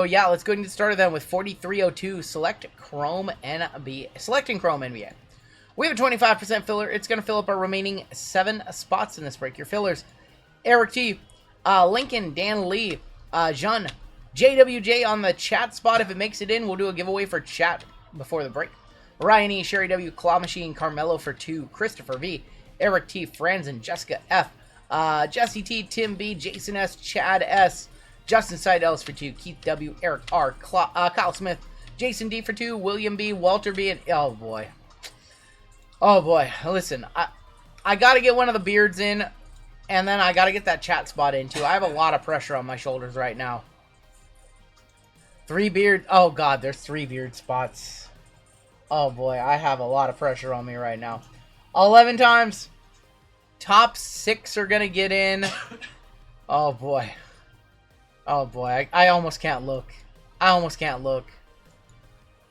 So yeah, let's go ahead and get started then with 4302 Select Chrome NBA. Selecting Chrome NBA. We have a 25% filler. It's going to fill up our remaining 7 spots in this break. Your fillers: Eric T, Lincoln, Dan Lee, Jean, JWJ on the chat spot. If it makes it in, we'll do a giveaway for chat before the break. Ryan E, Sherry W, Claw Machine, Carmelo for 2, Christopher V, Eric T, Franzen, Jessica F, Jesse T, Tim B, Jason S, Chad S, Justin Seidels for 2, Keith W, Eric R, Kyle Smith, Jason D for 2, William B, Walter B, and oh boy. Oh boy, listen, I gotta get one of the beards in, and then I gotta get that chat spot in too. I have a lot of pressure on my shoulders right now. 3 beard, oh god, there's 3 beard spots. Oh boy, I have a lot of pressure on me right now. 11 times. Top 6 are gonna get in. Oh boy. Oh boy, I almost can't look. I almost can't look.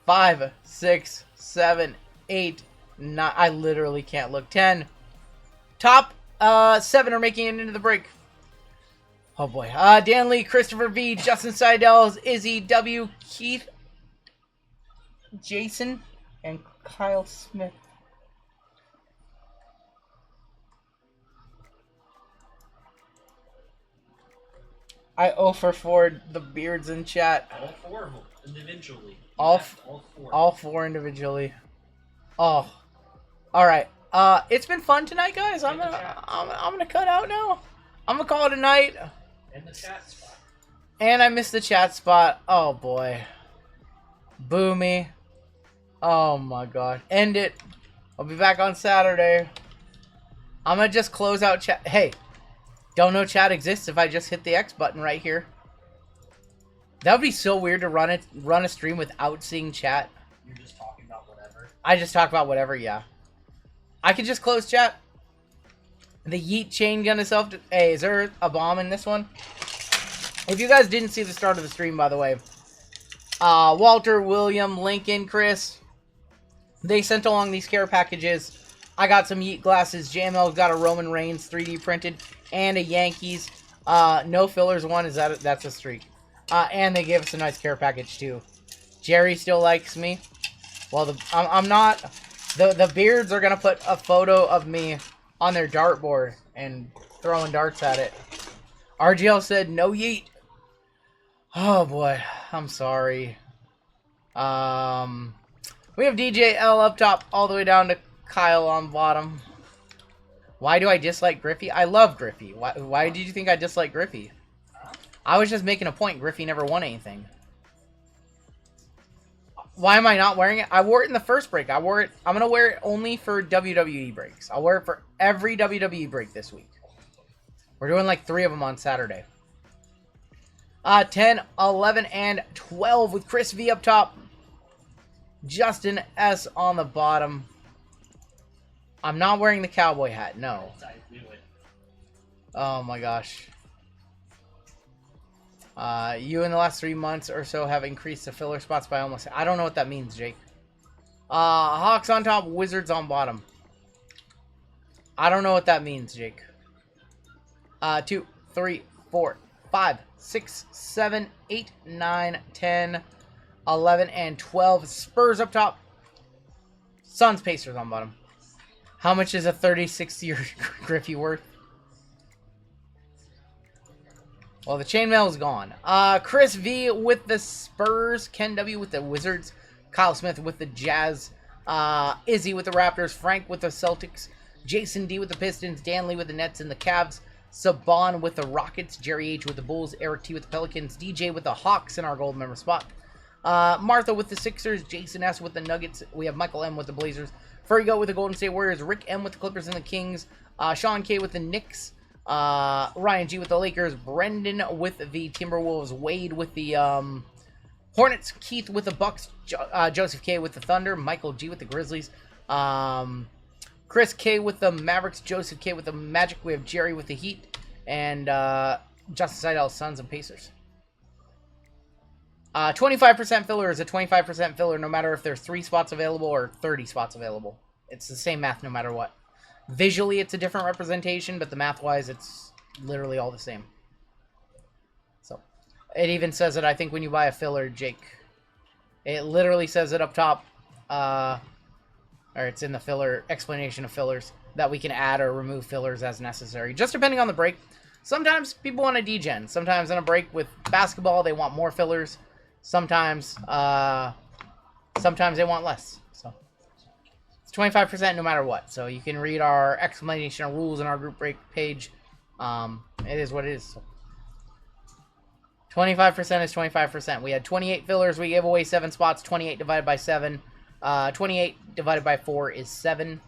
5, 6, 7, 8, 9. I literally can't look. 10. Top 7 are making it into the break. Oh boy. Dan Lee, Christopher V, Justin Seidels, Izzy W, Keith, Jason, and Kyle Smith. I 0 for 4 the beards in chat. All 4 of them individually. All 4. All 4 individually. Oh, all right. It's been fun tonight, guys. I'm gonna cut out now. I'm gonna call it a night. And the chat spot. And I missed the chat spot. Oh boy. Boo me. Oh my god. End it. I'll be back on Saturday. I'm gonna just close out chat. Hey, don't know chat exists if I just hit the X button right here. That would be so weird to run a stream without seeing chat. You're just talking about whatever. I just talk about whatever, yeah. I could just close chat. The yeet chain gun itself. Hey, is there a bomb in this one? If you guys didn't see the start of the stream, by the way, Walter, William, Lincoln, Chris, they sent along these care packages. I got some yeet glasses. JML got a Roman Reigns 3D printed and a Yankees. No fillers one. That's a streak. And they gave us a nice care package too. Jerry still likes me. Well, I'm not. The beards are gonna put a photo of me on their dartboard and throwing darts at it. RGL said no yeet. Oh boy, I'm sorry. We have DJ L up top, all the way down to Kyle on bottom. Why do I dislike Griffey? I love Griffey. Why did you think I dislike Griffey? I was just making a point. Griffey never won anything. Why am I not wearing it? I wore it in the first break. I'm gonna wear it only for WWE breaks. I'll wear it for every WWE break this week. We're doing like 3 of them on Saturday. 10, 11, and 12 with Chris V up top. Justin S on the bottom. I'm not wearing the cowboy hat, no. I knew it. Oh my gosh. You in the last 3 months or so have increased the filler spots by almost... I don't know what that means, Jake. Hawks on top, Wizards on bottom. I don't know what that means, Jake. 2, 3, 4, 5, 6, 7, 8, 9, 10, 11, and 12. Spurs up top. Suns, Pacers on bottom. How much is a 36-year Griffey worth? Well, the chainmail is gone. Chris V with the Spurs. Ken W with the Wizards. Kyle Smith with the Jazz. Izzy with the Raptors. Frank with the Celtics. Jason D with the Pistons. Dan Lee with the Nets and the Cavs. Saban with the Rockets. Jerry H with the Bulls. Eric T with the Pelicans. DJ with the Hawks in our gold member spot. Martha with the Sixers. Jason S with the Nuggets. We have Michael M with the Blazers. Furry Goat with the Golden State Warriors. Rick M with the Clippers and the Kings. Sean K with the Knicks. Ryan G with the Lakers. Brendan with the Timberwolves. Wade with the Hornets. Keith with the Bucks. Joseph K with the Thunder. Michael G with the Grizzlies. Chris K with the Mavericks. Joseph K with the Magic. We have Jerry with the Heat. And Justin Seidel, Suns and Pacers. 25% filler is a 25% filler no matter if there's 3 spots available or 30 spots available. It's the same math no matter what. Visually, it's a different representation, but the math-wise, it's literally all the same. So, It even says it, I think, when you buy a filler, Jake. It literally says it up top. Or it's in the filler explanation of fillers that we can add or remove fillers as necessary, just depending on the break. Sometimes people want a degen. Sometimes in a break with basketball, they want more fillers. Sometimes they want less. So it's 25% no matter what. So you can read our explanation of rules in our group break page. It is what it is. So 25% is 25%. We had 28 fillers. We gave away 7 spots. 28 divided by 7. 28 divided by 4 is 7.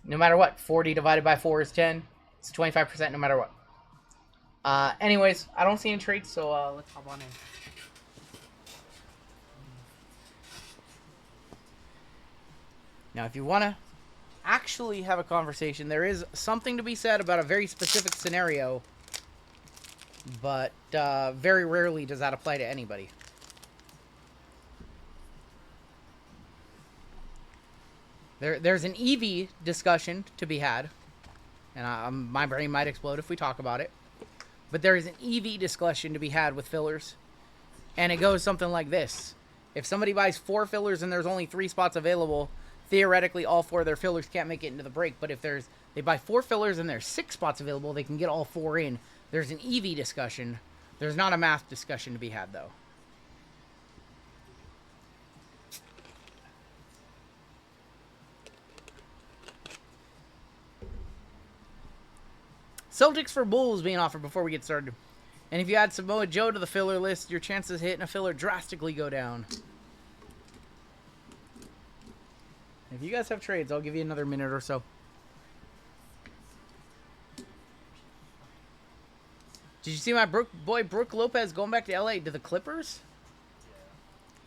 No matter what. 40 divided by 4 is 10. It's 25% no matter what. Anyways, I don't see any trades, so let's hop on in. Now, if you want to actually have a conversation, there is something to be said about a very specific scenario, but very rarely does that apply to anybody. There's an EV discussion to be had, and my brain might explode if we talk about it, but there is an EV discussion to be had with fillers, and it goes something like this. If somebody buys 4 fillers and there's only 3 spots available, theoretically all 4 of their fillers can't make it into the break, but if they buy 4 fillers and there's 6 spots available, they can get all 4 in. There's an EV discussion. There's not a math discussion to be had, though. Celtics for Bulls being offered before we get started. And if you add Samoa Joe to the filler list, your chances of hitting a filler drastically go down. If you guys have trades, I'll give you another minute or so. Did you see my boy Brook Lopez going back to LA to the Clippers?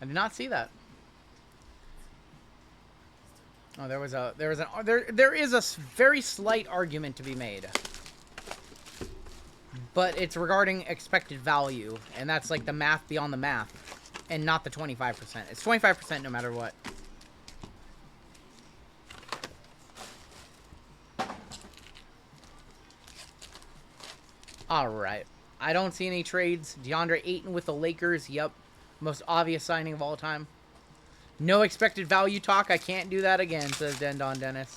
I did not see that. Oh, there is a very slight argument to be made. But it's regarding expected value, and that's like the math beyond the math, and not the 25%. It's 25% no matter what. Alright. I don't see any trades. DeAndre Ayton with the Lakers. Yep. Most obvious signing of all time. No expected value talk. I can't do that again, says Dendon Dennis.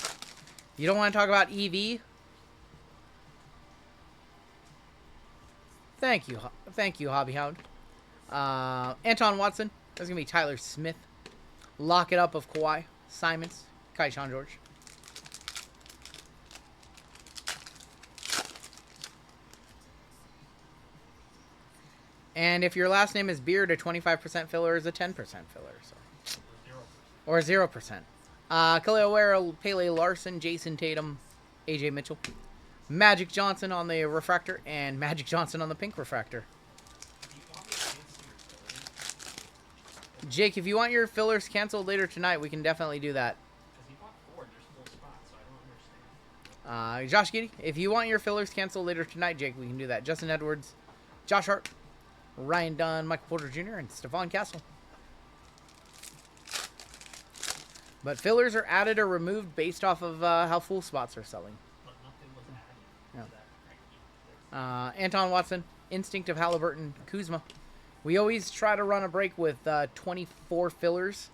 You don't want to talk about EV? Thank you, Hobby Hound. Anton Watson. That's going to be Tyler Smith. Lock it up of Kawhi. Simons. Kai Sean George. And if your last name is Beard, a 25% filler is a 10% filler. So. Or 0%. Khalil Ware, Pele Larson, Jason Tatum, AJ Mitchell. Magic Johnson on the refractor, and Magic Johnson on the pink refractor. Jake, if you want your fillers canceled later tonight, we can definitely do that. Josh Giddey, if you want your fillers canceled later tonight, Jake, we can do that. Justin Edwards, Josh Hart, Ryan Dunn, Michael Porter Jr., and Stephon Castle. But fillers are added or removed based off of how full spots are selling. Anton Watson, Instinct of Halliburton, Kuzma. We always try to run a break with 24 fillers.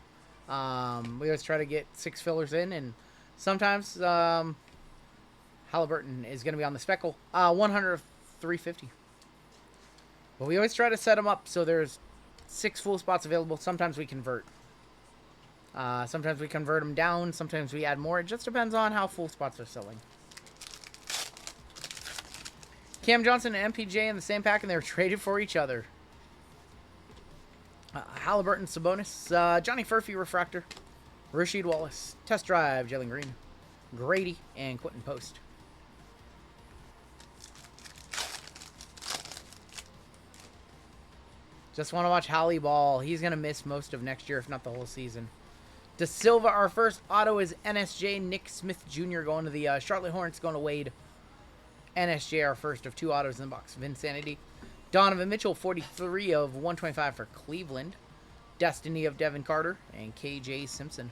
We always try to get 6 fillers in, and sometimes Halliburton is going to be on the speckle. 100 of 350. But we always try to set them up so there's 6 full spots available. Sometimes we convert. Sometimes we convert them down. Sometimes we add more. It just depends on how full spots are selling. Cam Johnson and MPJ in the same pack, and they were traded for each other. Halliburton, Sabonis, Johnny Furphy, Refractor, Rasheed Wallace, Test Drive, Jalen Green, Grady, and Quentin Post. Just want to watch Hallie ball. He's going to miss most of next year, if not the whole season. De Silva, our first auto is NSJ. Nick Smith Jr. going to the Charlotte Hornets, going to Wade. NSJ, our first of 2 autos in the box. Vinsanity. Donovan Mitchell, 43 of 125 for Cleveland. Destiny of Devin Carter. And KJ Simpson.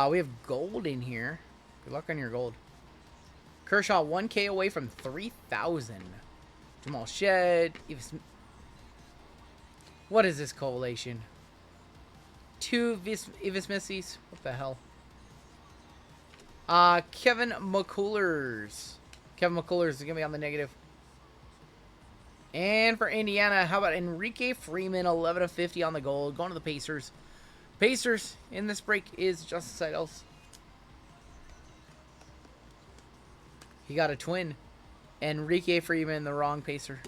We have gold in here. Good luck on your gold. Kershaw 1K away from 3,000. Jamal Shed. What is this collation? 2 Evis Missies. What the hell? Kevin McCullers. Kevin McCullers is going to be on the negative. And for Indiana, how about Enrique Freeman, 11 of 50 on the gold. Going to the Pacers. Pacers in this break is Justice Seidels. He got a twin. Enrique Freeman, the wrong Pacer.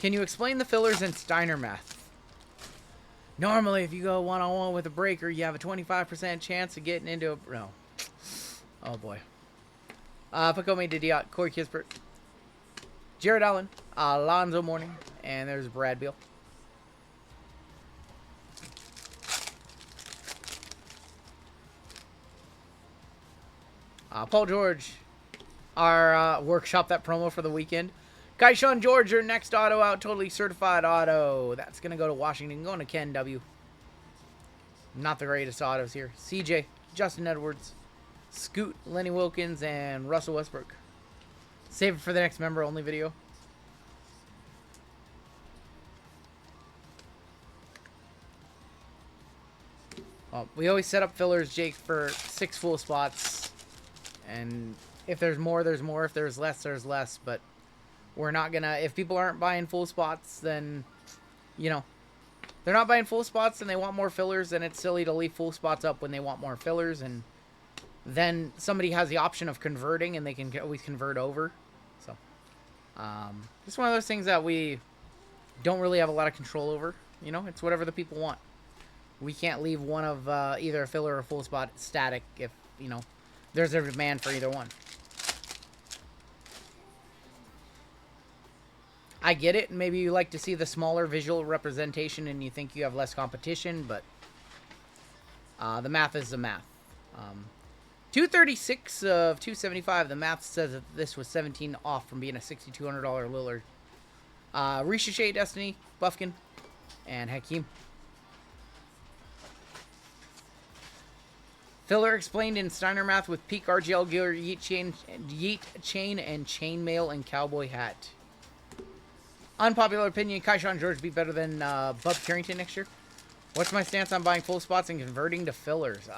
Can you explain the fillers in Steiner math? Normally, if you go one-on-one with a breaker, you have a 25% chance of getting into a... No. Oh, boy. Pacomi Didiot, Corey Kispert, Jared Allen, Alonzo Mourning, and there's Brad Beal. Paul George, our workshop that promo for the weekend. Kaishan George, your next auto out, totally certified auto. That's going to go to Washington, going to Ken W. Not the greatest autos here. CJ, Justin Edwards, Scoot, Lenny Wilkins, and Russell Westbrook. Save it for the next member-only video. We always set up fillers, Jake, for 6 full spots. And if there's more, there's more. If there's less, there's less. But we're not going to... If people aren't buying full spots, then, you know, they're not buying full spots and they want more fillers, then it's silly to leave full spots up when they want more fillers. And then somebody has the option of converting and they can always convert over. So, just one of those things that we don't really have a lot of control over. You know, it's whatever the people want. We can't leave one of either a filler or a full spot static if, you know, there's a demand for either one. I get it. Maybe you like to see the smaller visual representation and you think you have less competition, but the math is the math. 236 of 275. The math says that this was 17 off from being a $6,200 Lillard. Ricochet, Destiny, Buffkin, and Hakeem. Filler explained in Steiner math with peak RGL gear, yeet chain, and chainmail and cowboy hat. Unpopular opinion: Kaishan George be better than Bub Carrington next year. What's my stance on buying full spots and converting to fillers?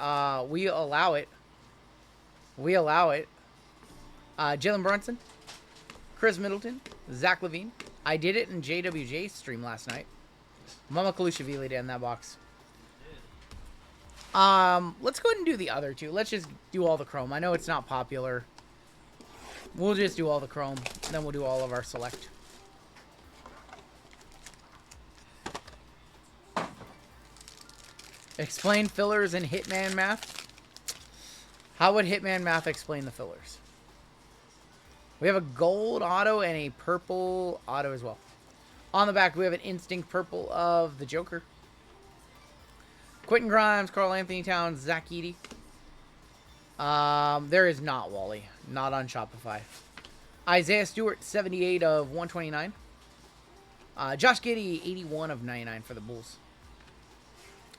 We allow it. We allow it. Jalen Brunson, Chris Middleton, Zach Levine. I did it in JWJ's stream last night. Mama Kalushavili did in that box. Let's go ahead and do the other two. Let's just do all the chrome. I know it's not popular. We'll just do all the chrome. Then we'll do all of our select. Explain fillers in Hitman math. How would Hitman math explain the fillers? We have a gold auto and a purple auto as well. On the back, we have an instinct purple of the Joker. Quentin Grimes, Karl Anthony Towns, Zach Edey. There is not Wally. Not on Shopify. Isaiah Stewart, 78 of 129. Josh Giddey, 81 of 99 for the Bulls.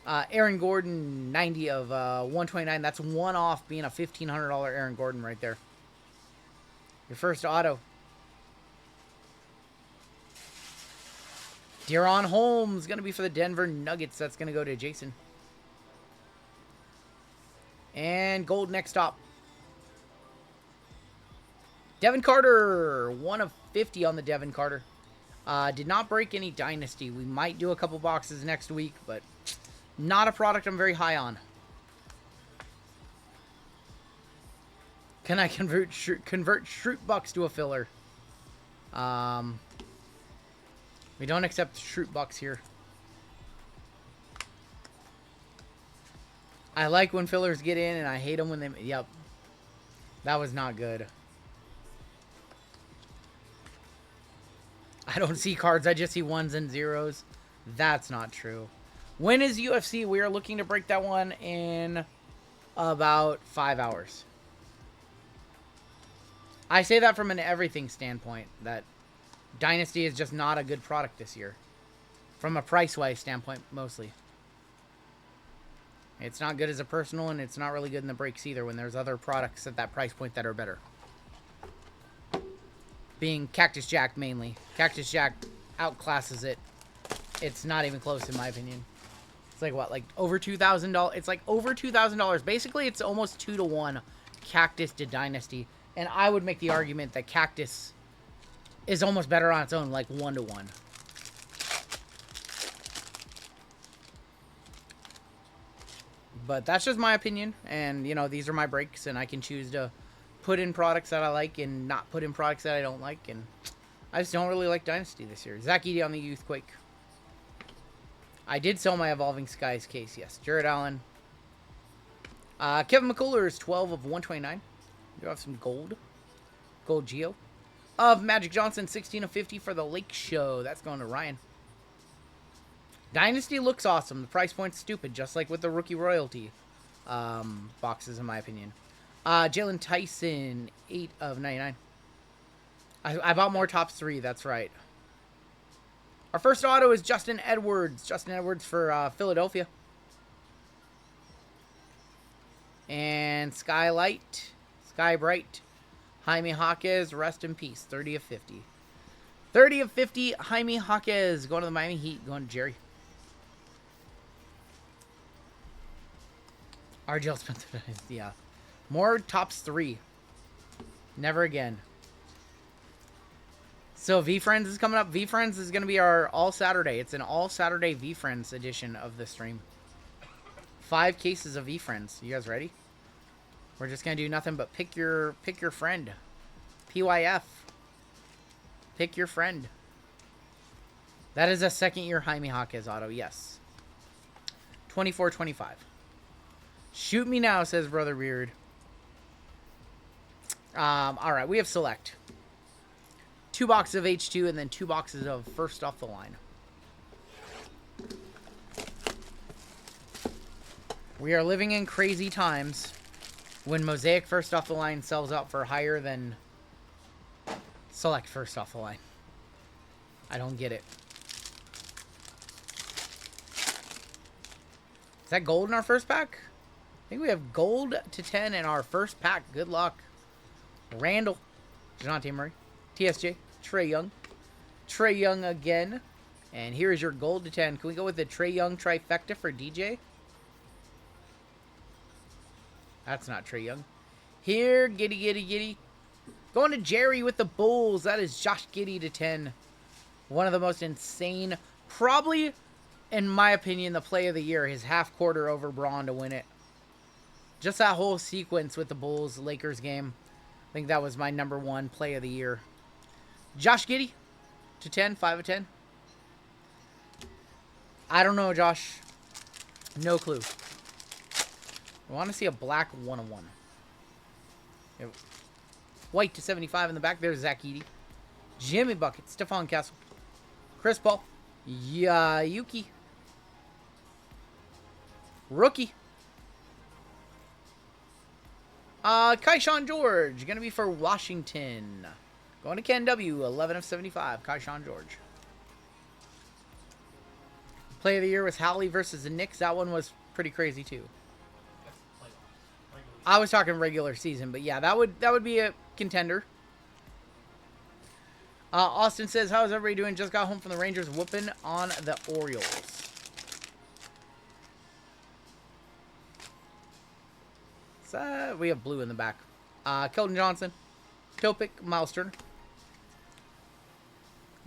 Aaron Gordon, 90 of 129. That's one off being a $1,500 Aaron Gordon right there. Your first auto. De'Aaron Holmes, going to be for the Denver Nuggets. That's going to go to Jason. And gold next stop. Devin Carter, 1 of 50 on the Devin Carter. Did not break any Dynasty. We might do a couple boxes next week, but not a product I'm very high on. Can I convert Schrute Bucks to a filler? We don't accept Schrute Bucks here. I like when fillers get in, and I hate them when they... Yep. That was not good. I don't see cards. I just see ones and zeros. That's not true. When is UFC? We are looking to break that one in about 5 hours. I say that from an everything standpoint, that Dynasty is just not a good product this year. From a price-wise standpoint, mostly. It's not good as a personal, and it's not really good in the breaks either when there's other products at that price point that are better. Being Cactus Jack mainly. Cactus Jack outclasses it. It's not even close in my opinion. It's like what, like over $2,000? It's like over $2,000. Basically, it's almost 2 to 1 Cactus to Dynasty. And I would make the argument that Cactus is almost better on its own, like 1 to 1. But that's just my opinion, and, you know, these are my breaks, and I can choose to put in products that I like and not put in products that I don't like, and I just don't really like Dynasty this year. Zach Edey on the Youthquake. I did sell my Evolving Skies case, yes. Jared Allen. Kevin McCullers is 12 of 129. You have some gold. Gold Geo. Of Magic Johnson, 16 of 50 for the Lake Show. That's going to Ryan. Dynasty looks awesome. The price point's stupid, just like with the rookie royalty boxes, in my opinion. Jalen Tyson, 8 of 99. I bought more tops 3, that's right. Our first auto is Justin Edwards. Justin Edwards for Philadelphia. And Skylight, Skybright, Jaime Jaquez, rest in peace, 30 of 50. 30 of 50, Jaime Jaquez, going to the Miami Heat, going to Jerry. RGL Spencer, yeah. More tops 3. Never again. So V-Friends is coming up. V-Friends is going to be our all-Saturday. It's an all-Saturday V-Friends edition of the stream. 5 cases of V-Friends. You guys ready? We're just going to do nothing but pick your friend. PYF. Pick your friend. That is a second-year Jaime Jaquez auto, yes. 24-25. Shoot me now, says Brother Beard. Alright, we have Select. 2 boxes of H2 and then 2 boxes of First Off the Line. We are living in crazy times when Mosaic First Off the Line sells out for higher than Select First Off the Line. I don't get it. Is that gold in our first pack? I think we have gold to 10 in our first pack. Good luck. Randall. Dejounte Murray. TSJ. Trae Young. Trae Young again. And here is your gold to 10. Can we go with the Trae Young trifecta for DJ? That's not Trae Young. Here, Giddy. Going to Jerry with the Bulls. That is Josh Giddey to 10. One of the most insane, probably, in my opinion, the play of the year. His half quarter over Braun to win it. Just that whole sequence with the Bulls-Lakers game. I think that was my #1 play of the year. Josh Giddey to 10, 5 of 10. I don't know, Josh. No clue. I want to see a black 101. White to 75 in the back. There's Zach Edey. Jimmy Bucket. Stephon Castle. Chris Paul. Yuki. Rookie. Kaishan George. Going to be for Washington. Going to Ken W. 11 of 75. Kaishan George. Play of the year was Howley versus the Knicks. That one was pretty crazy too. I was talking regular season, but yeah, that would be a contender. Austin says, how's everybody doing? Just got home from the Rangers whooping on the Orioles. So, we have blue in the back. Keldon Johnson. Topic. Miles Turner.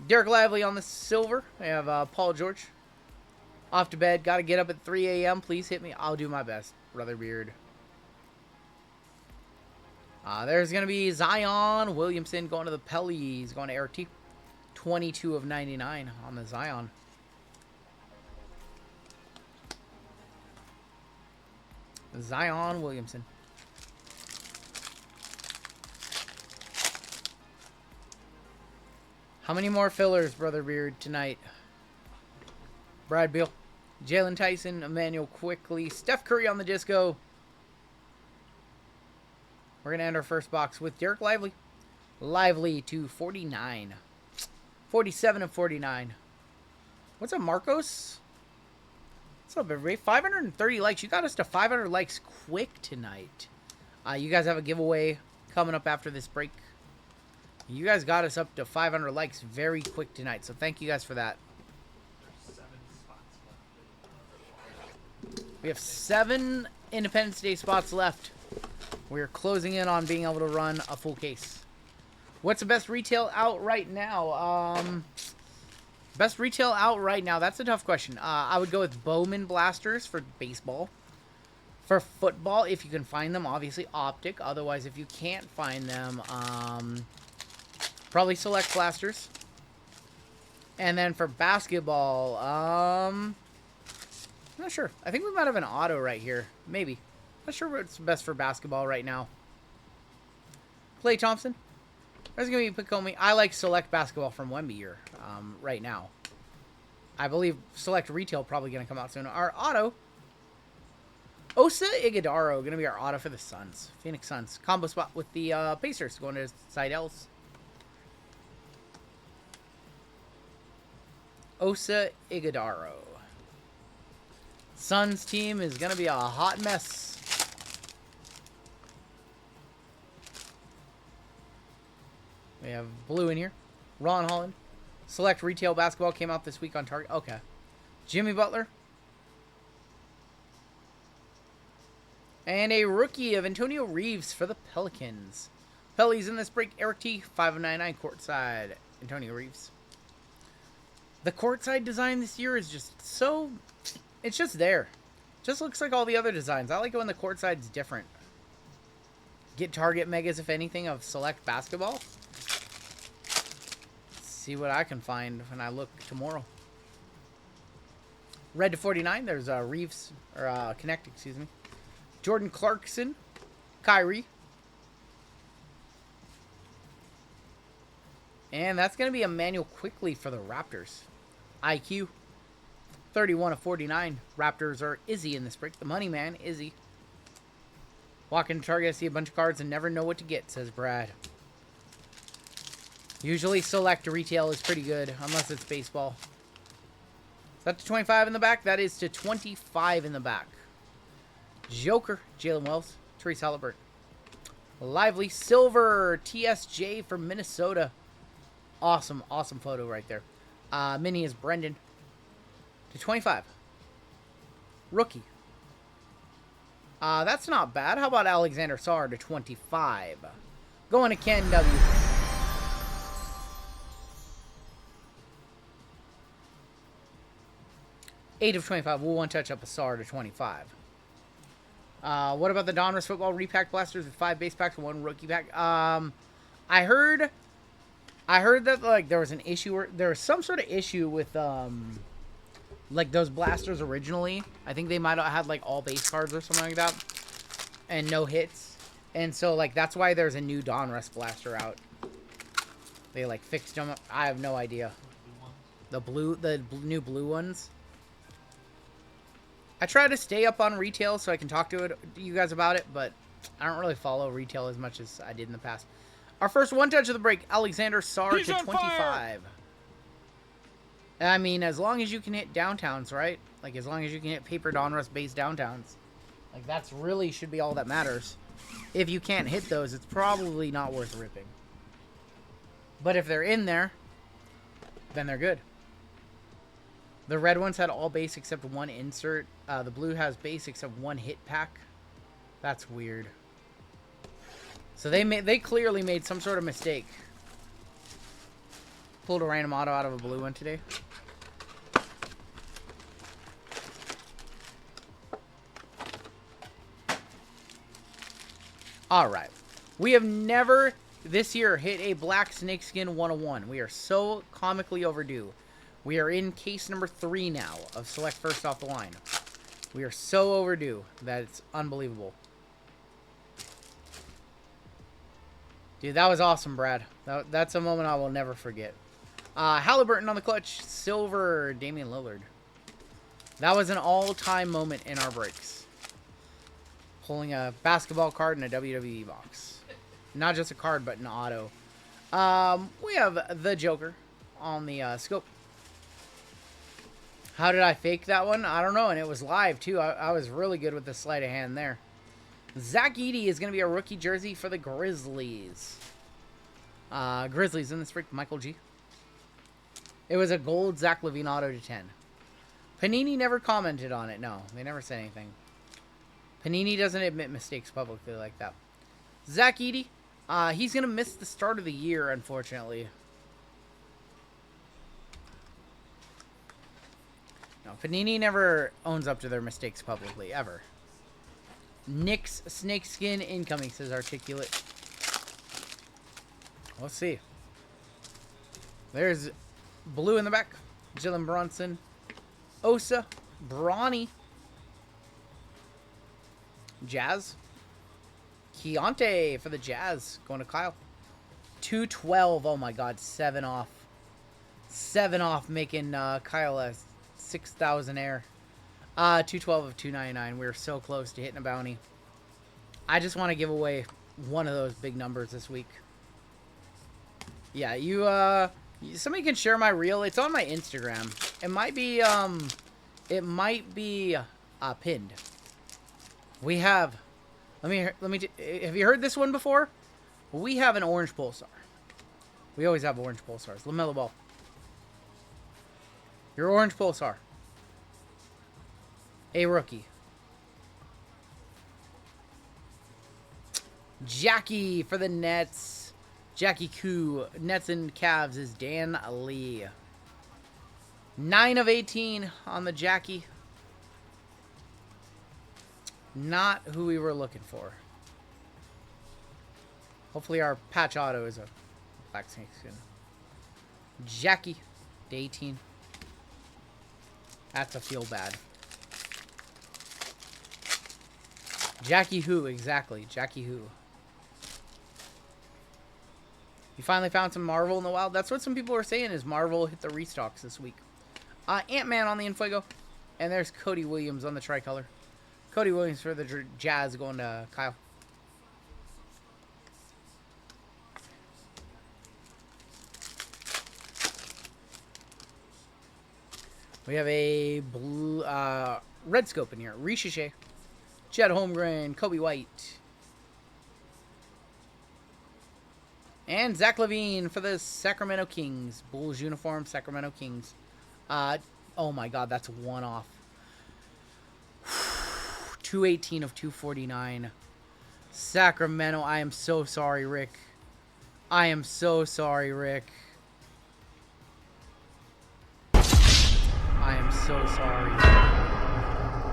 Derek Lively on the silver. We have Paul George. Off to bed. Got to get up at 3 a.m. Please hit me. I'll do my best, Brother Beard. There's going to be Zion Williamson going to the Pellies. Going to Eric T. 22 of 99 on the Zion. Zion Williamson. How many more fillers, Brother Beard, tonight? Brad Beal. Jalen Tyson. Emmanuel Quickly. Steph Curry on the disco. We're going to end our first box with Derek Lively. Lively to 49. 47 of 49. What's a Marcos? What's up, everybody? 530 likes. You got us to 500 likes quick tonight. You guys have a giveaway coming up after this break. You guys got us up to 500 likes very quick tonight, so thank you guys for that. We have 7 Independence Day spots left. We're closing in on being able to run a full case. What's the best retail out right now? Best retail out right now? That's a tough question. I would go with Bowman blasters for baseball. For football, if you can find them, obviously Optic. Otherwise, if you can't find them, probably Select blasters. And then for basketball, I'm not sure. I think we might have an auto right here. Maybe. Not sure what's best for basketball right now. Klay Thompson. There's going to be Picomi. I like Select basketball from Wemby here right now. I believe Select retail probably going to come out soon. Our auto. Osa Iguodaro going to be our auto for the Suns. Phoenix Suns. Combo spot with the Pacers going to Seidels. Osa Iguodaro. Suns team is going to be a hot mess. We have blue in here. Ron Holland. Select retail basketball came out this week on Target. Okay. Jimmy Butler. And a rookie of Antonio Reeves for the Pelicans. Pelly's in this break. Eric T. 599 courtside. Antonio Reeves. The courtside design this year is just so... It's just there. Just looks like all the other designs. I like it when the courtside's different. Get Target megas, if anything, of Select basketball. See what I can find when I look tomorrow. Red to 49. There's Reeves, or Connect, excuse me. Jordan Clarkson. Kyrie. And that's going to be Emmanuel Quickly for the Raptors. IQ. 31 of 49. Raptors are Izzy in this break. The money man, Izzy. Walk into Target, see a bunch of cards, and never know what to get, says Brad. Usually Select retail is pretty good, unless it's baseball. Is that to 25 in the back? That is to 25 in the back. Joker, Jalen Wells, Therese Halliburton. Lively Silver, TSJ for Minnesota. Awesome, awesome photo right there. Mini is Brendan. To 25. Rookie. That's not bad. How about Alexander Sarr to 25? Going to Ken W. 8 of 25. We'll one touch up a Sarr to 25. What about the Donruss Football Repack Blasters with 5 base packs and 1 rookie pack? I heard that like there was an issue, or there was some sort of issue with like those blasters originally. I think they might have had like all base cards or something like that, and no hits. And so like that's why there's a new Donruss blaster out. They like fixed them. I have no idea. The new blue ones. I try to stay up on retail so I can talk to you guys about it, but I don't really follow retail as much as I did in the past. Our first one touch of the break, Alexander Sarr to 25. Fire. I mean, as long as you can hit downtowns, right? Like, as long as you can hit paper Donruss based downtowns. Like, that's really should be all that matters. If you can't hit those, it's probably not worth ripping. But if they're in there, then they're good. The red ones had all base except 1 insert. The blue has base except 1 hit pack. That's weird. So they clearly made some sort of mistake. Pulled a random auto out of a blue one today. Alright. We have never this year hit a black snakeskin 101. We are so comically overdue. We are in case number 3 now of Select First Off the Line. We are so overdue that it's unbelievable. Dude, that was awesome, Brad. That's a moment I will never forget. Halliburton on the clutch. Silver, Damian Lillard. That was an all-time moment in our breaks. Pulling a basketball card in a WWE box. Not just a card, but an auto. We have the Joker on the scope. How did I fake that one? I don't know, and it was live, too. I was really good with the sleight of hand there. Zach Edey is going to be a rookie jersey for the Grizzlies. Grizzlies in this break, Michael G. It was a gold Zach LaVine auto to 10. Panini never commented on it. No, they never said anything. Panini doesn't admit mistakes publicly like that. Zach Edey, he's going to miss the start of the year, unfortunately. No, Panini never owns up to their mistakes publicly, ever. Nick's snakeskin incoming, says Articulate. Let's see. There's blue in the back. Jalen Brunson. Osa. Bronny. Jazz. Keontae for the Jazz. Going to Kyle. 212. Oh my god. 7 off. 7 off, making Kyle a 6,000 air. 212 of 299. We're so close to hitting a bounty. I just want to give away one of those big numbers this week. Yeah, somebody can share my reel. It's on my Instagram. It might be pinned. We have, have you heard this one before? We have an orange pulsar. We always have orange pulsars. LaMelo Ball. Your orange pulsar. A rookie. Jackie for the Nets. Jackie Koo. Nets and Cavs is Dan Lee. 9 of 18 on the Jackie. Not who we were looking for. Hopefully our patch auto is a black snakeskin. Jackie. To 18. That's a feel bad. Jackie who, exactly. Jackie who. You finally found some Marvel in the wild? That's what some people were saying, is Marvel hit the restocks this week. Ant-Man on the Infuego. And there's Cody Williams on the tricolor. Cody Williams for the Jazz going to Kyle. We have a blue, red scope in here. Richiche. Chet Holmgren. Kobe White. And Zach LaVine for the Sacramento Kings. Bulls uniform, Sacramento Kings. Oh my god, that's 1 off. 218 of 249. Sacramento, I am so sorry, Rick. I am so sorry, Rick. I am so sorry.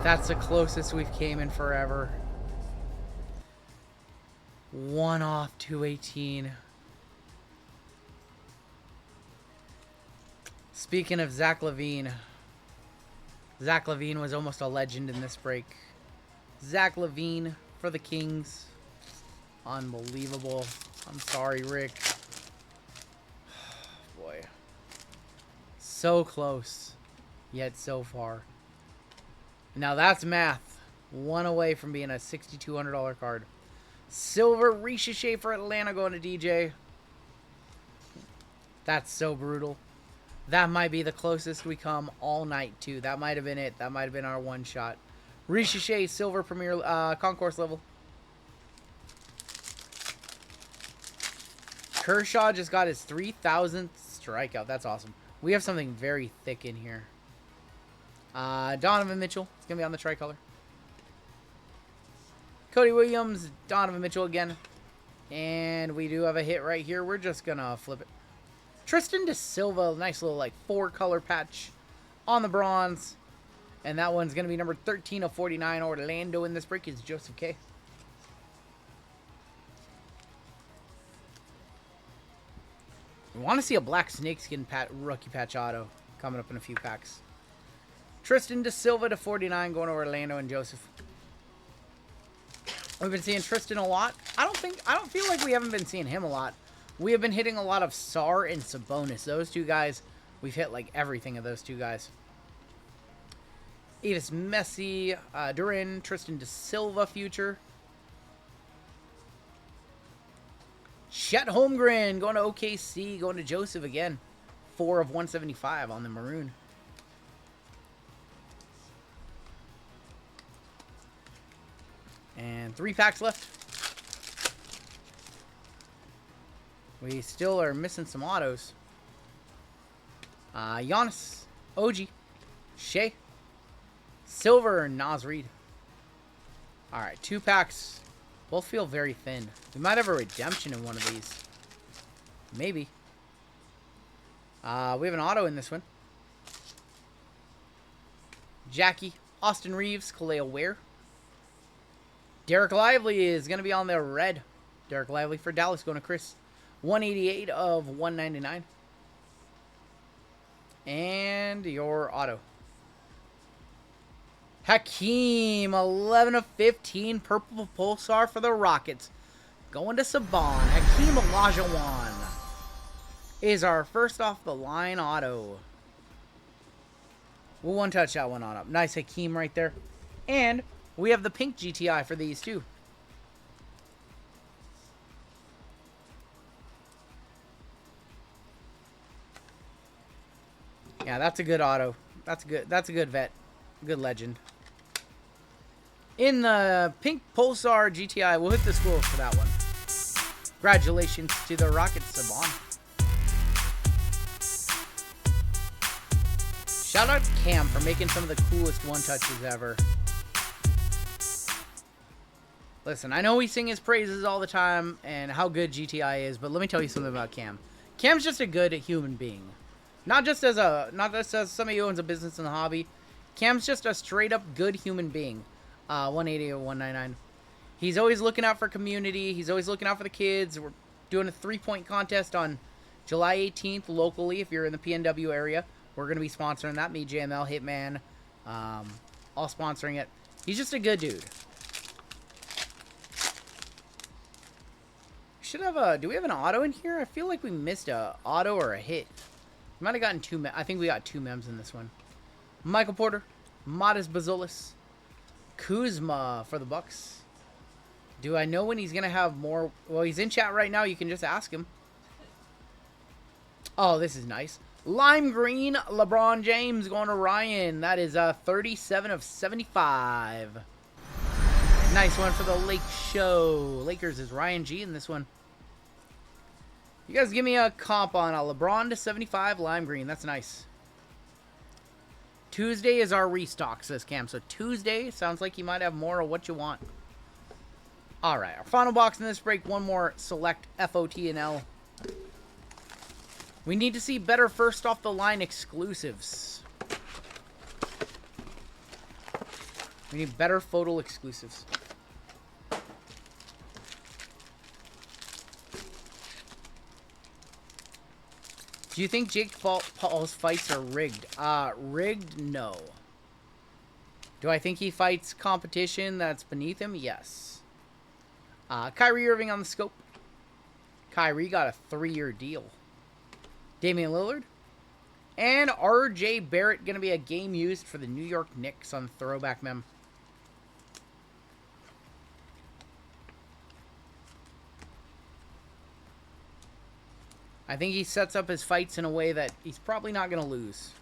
That's the closest we've came in forever. 1 off, 218. Speaking of Zach LaVine. Zach LaVine was almost a legend in this break. Zach LaVine for the Kings. Unbelievable. I'm sorry, Rick. Boy. So close. Yet so far. Now that's math. 1 away from being a $6,200 card. Silver Richiche for Atlanta going to DJ. That's so brutal. That might be the closest we come all night, too. That might have been it. That might have been our one shot. Richiche, Silver Premier Concourse level. Kershaw just got his 3,000th strikeout. That's awesome. We have something very thick in here. Donovan Mitchell. It's going to be on the tricolor. Cody Williams, Donovan Mitchell again. And we do have a hit right here. We're just going to flip it. Tristan DeSilva, nice little like 4-color patch on the bronze. And that one's going to be number 13 of 49. Orlando in this break is Joseph K. We want to see a black snakeskin rookie patch auto coming up in a few packs. Tristan DeSilva to 49 going to Orlando and Joseph. We've been seeing Tristan a lot. I don't feel like we haven't been seeing him a lot. We have been hitting a lot of Sar and Sabonis. Those two guys, we've hit like everything of those two guys. Avis Messi, Duran, Tristan DeSilva future. Chet Holmgren going to OKC, going to Joseph again. 4 of 175 on the maroon. And 3 packs left. We still are missing some autos. Giannis, OG, Shea, Silver, Nas Reed. Alright, 2 packs. Both feel very thin. We might have a redemption in one of these. Maybe. We have an auto in this one. Jackie, Austin Reeves, Khalil Ware. Derek Lively is going to be on the red. Derek Lively for Dallas going to Chris. 188 of 199. And your auto. Hakeem, 11 of 15. Purple Pulsar for the Rockets. Going to Saban. Hakeem Olajuwon is our first off the line auto. We'll one touch that one on up. Nice Hakeem right there. And we have the pink GTI for these too. Yeah, that's a good auto. That's a good vet. Good legend. In the pink Pulsar GTI, we'll hit the schools for that one. Congratulations to the Rockets, Saban. Shout out to Cam for making some of the coolest one-touches ever. Listen, I know we sing his praises all the time and how good GTI is, but let me tell you something about Cam. Cam's just a good human being. Not just as somebody who owns a business in the hobby. Cam's just a straight up good human being. 180 or 199. He's always looking out for community. He's always looking out for the kids. We're doing a 3-point contest on July 18th locally if you're in the PNW area. We're going to be sponsoring that. Me, JML, Hitman, all sponsoring it. He's just a good dude. Should have do we have an auto in here? I feel like we missed a auto or a hit. We might have gotten 2 I think we got 2 mems in this one. Michael Porter, Modest Bazulis, Kuzma for the Bucks. Do I know when he's going to have more? Well, he's in chat right now. You can just ask him. Oh, this is nice. Lime green, LeBron James going to Ryan. That is 37 of 75. Nice one for the Lake Show. Lakers is Ryan G in this one. You guys give me a comp on a LeBron to 75 lime green. That's nice. Tuesday is our restock, says Cam. So Tuesday sounds like you might have more of what you want. All right, our final box in this break. One more select FOT and L. We need to see better first off the line exclusives. We need better photo exclusives. Do you think Jake Paul's fights are rigged? Rigged? No. Do I think he fights competition that's beneath him? Yes. Kyrie Irving on the scope. Kyrie got a 3-year deal. Damian Lillard. And RJ Barrett going to be a game used for the New York Knicks on throwback mem. I think he sets up his fights in a way that he's probably not going to lose.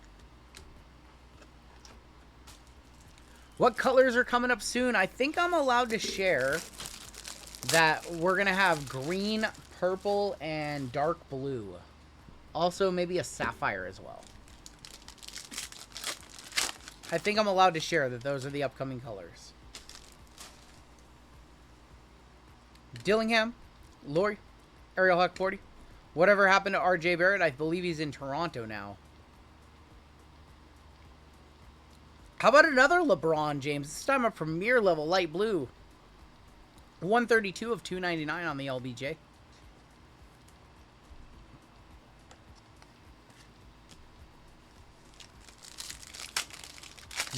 What colors are coming up soon? I think I'm allowed to share that we're going to have green, purple, and dark blue. Also, maybe a sapphire as well. I think I'm allowed to share that those are the upcoming colors. Dillingham, Laurie, Ariel Huck 40. Whatever happened to RJ Barrett? I believe he's in Toronto now. How about another LeBron James? This time a premier level light blue. 132 of 299 on the LBJ.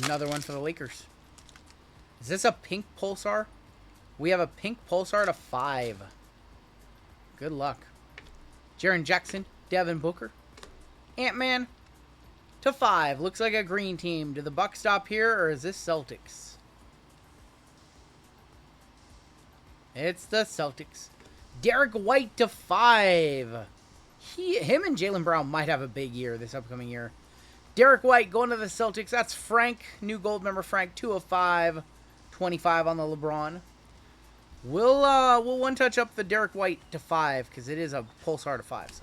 Another one for the Lakers. Is this a pink Pulsar? We have a pink Pulsar to 5. Good luck. Jaren Jackson, Devin Booker. Ant-Man to 5. Looks like a green team. Do the Bucks stop here, or is this Celtics? It's the Celtics. Derek White to 5. Him and Jaylen Brown might have a big year this upcoming year. Derek White going to the Celtics. That's Frank. New gold member Frank. 2 of 5. 25 on the LeBron. We'll one touch up the Derek White to 5 because it is a Pulsar to 5. So.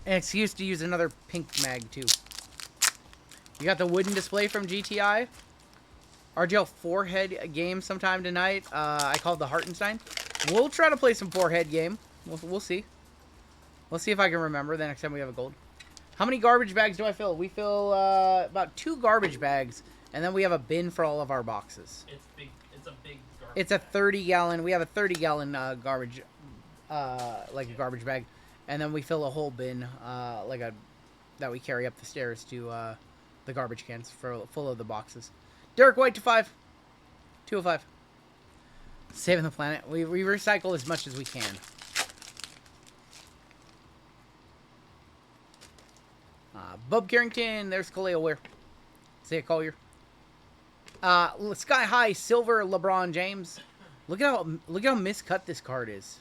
An excuse to use another pink mag too. You got the wooden display from GTI. RGL 4-head game sometime tonight. I called the Hartenstein. We'll try to play some 4-head game. We'll see. We'll see if I can remember the next time we have a gold. How many garbage bags do I fill? We fill about 2 garbage bags, and then we have a bin for all of our boxes. It's big. It's a big garbage. It's a 30-gallon. We have a 30-gallon garbage, like a garbage bag, and then we fill a whole bin, that we carry up the stairs to the garbage cans full of the boxes. Derek White to 5, 205. Saving the planet. We recycle as much as we can. Bub Carrington. There's Kaleo Ware. Isaiah Collier. Sky High Silver LeBron James. Look at how miscut this card is.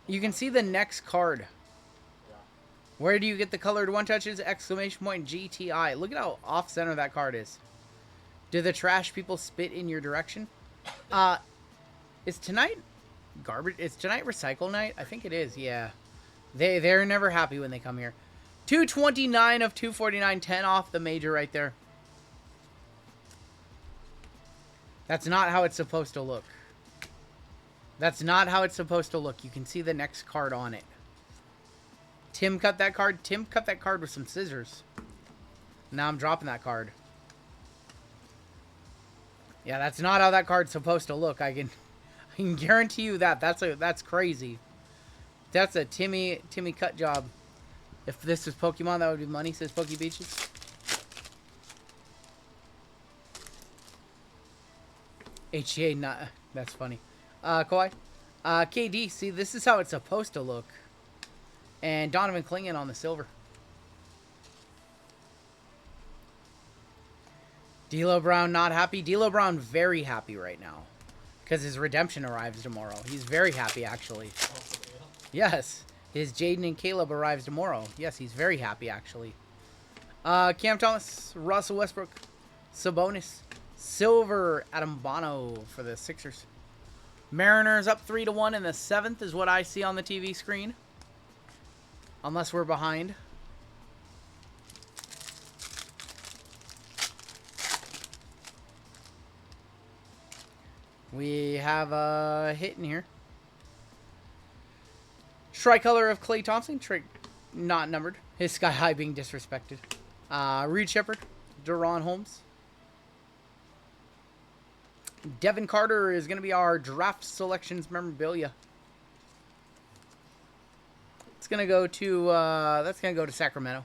You can see the next card. Yeah. Where do you get the colored one touches? Exclamation point GTI. Look at how off center that card is. Do the trash people spit in your direction? Is tonight garbage? Is tonight recycle night? I think it is. Yeah. They're never happy when they come here. 229 of 249, 10 off the major right there. That's not how it's supposed to look. That's not how it's supposed to look. You can see the next card on it. Tim cut that card. Tim cut that card with some scissors. Now I'm dropping that card. Yeah, that's not how that card's supposed to look. I can guarantee you that. That's crazy. That's a Timmy cut job. If this is Pokemon, that would be money, says Poke Beaches. HGA, not... That's funny. Kawhi. KD, see, this is how it's supposed to look. And Donovan Clingan on the silver. D'Lo Brown not happy. D'Lo Brown very happy right now. Because his redemption arrives tomorrow. He's very happy, actually. Yes. His Jaden and Caleb arrives tomorrow. Yes, he's very happy, actually. Cam Thomas, Russell Westbrook, Sabonis, Silver, Adam Bono for the Sixers. Mariners up 3-1 in the 7th is what I see on the TV screen. Unless we're behind. We have a hit in here. Tricolor of Klay Thompson. Not numbered. His Sky High being disrespected. Reed Shepard. Deron Holmes. Devin Carter is going to be our draft selections memorabilia. It's going to go to, that's going to go to Sacramento.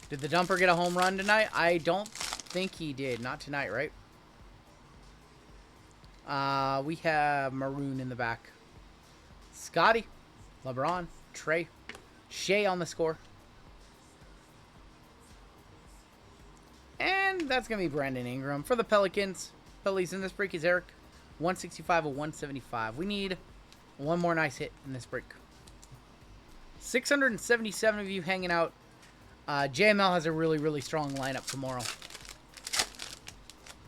Did the dumper get a home run tonight? I don't think he did. Not tonight, right? We have Maroon in the back. Scotty, LeBron, Trey, Shea on the score. And that's going to be Brandon Ingram. For the Pelicans, Pellies in this break is Eric. 165 of 175. We need one more nice hit in this break. 677 of you hanging out. JML has a really, really strong lineup tomorrow.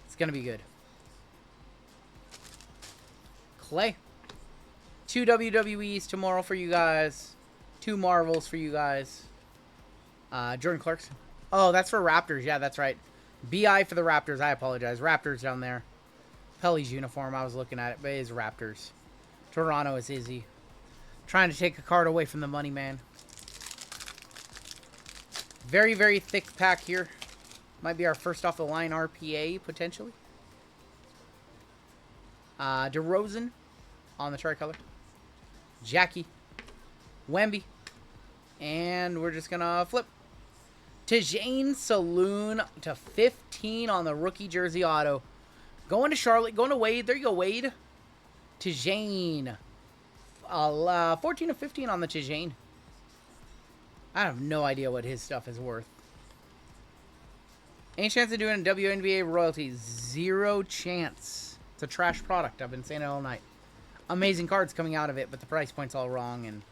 It's going to be good. Clay. 2 WWEs tomorrow for you guys. 2 Marvels for you guys. Jordan Clarkson. Oh, that's for Raptors. Yeah, that's right. BI for the Raptors. I apologize. Raptors down there. Pelly's uniform. I was looking at it, but it is Raptors. Toronto is Izzy. Trying to take a card away from the money man. Very, very thick pack here. Might be our first off the line RPA, potentially. DeRozan on the tricolor. Jackie. Wemby. And we're just going to flip. Tijane Saloon to 15 on the rookie jersey auto. Going to Charlotte. Going to Wade. There you go, Wade. Tijane. 14 of 15 on the Tijane. I have no idea what his stuff is worth. Any chance of doing a WNBA royalty? Zero chance. It's a trash product. I've been saying it all night. Amazing cards coming out of it, but the price point's all wrong. And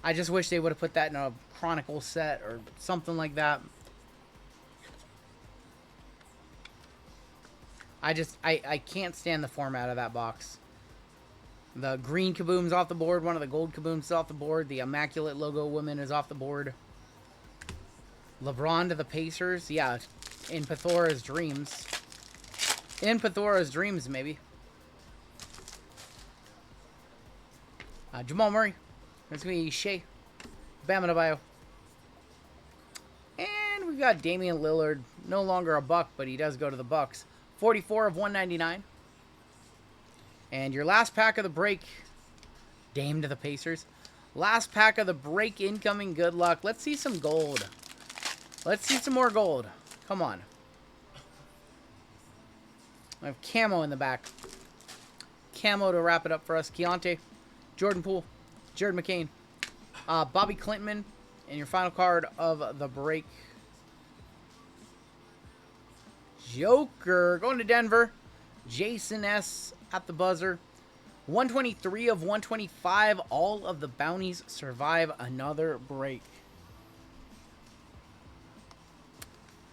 I just wish they would have put that in a Chronicle set or something like that. I can't stand the format of that box. The green Kaboom's off the board. One of the gold Kabooms is off the board. The Immaculate Logo Woman is off the board. LeBron to the Pacers. Yeah, in Pathora's Dreams. In Pathora's Dreams, maybe. Jamal Murray. That's going to be Shea. Bam Adebayo. And we've got Damian Lillard. No longer a Buck, but he does go to the Bucks. 44 of 199. And your last pack of the break. Dame to the Pacers. Last pack of the break incoming. Good luck. Let's see some gold. Let's see some more gold. Come on. I have Camo in the back. Camo to wrap it up for us. Keontae. Jordan Poole. Jared McCain. Bobby Clinton. And your final card of the break. Joker. Going to Denver. Jason S. at the buzzer. 123 of 125. All of the bounties survive another break.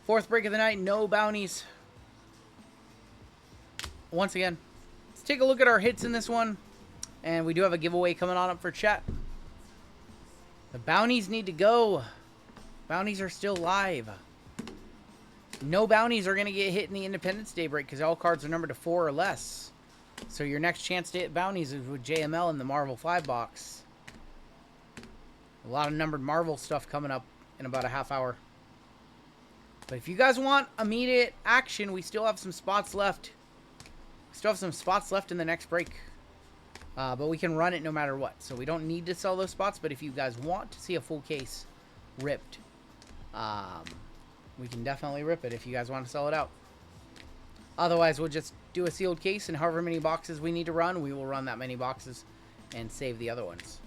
Fourth break of the night. No bounties. Once again, let's take a look at our hits in this one. And we do have a giveaway coming on up for chat. The bounties need to go. Bounties are still live. No bounties are going to get hit in the Independence Day break because all cards are numbered to 4 or less. So your next chance to hit bounties is with JML in the Marvel 5 box. A lot of numbered Marvel stuff coming up in about a half hour. But if you guys want immediate action, we still have some spots left. We still have some spots left in the next break. But we can run it no matter what. So we don't need to sell those spots. But if you guys want to see a full case ripped, we can definitely rip it if you guys want to sell it out. Otherwise, we'll just do a sealed case, and however many boxes we need to run, we will run that many boxes and save the other ones.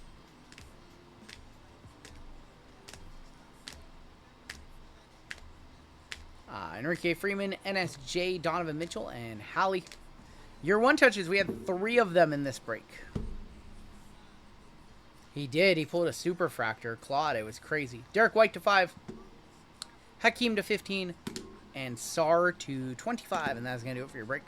Enrique Freeman, NSJ, Donovan Mitchell, and Hallie. Your one-touches, we had 3 of them in this break. He did. He pulled a Superfractor. Claude. It was crazy. Derek White to 5. Hakeem to 15. And Sar to 25. And that's going to do it for your break.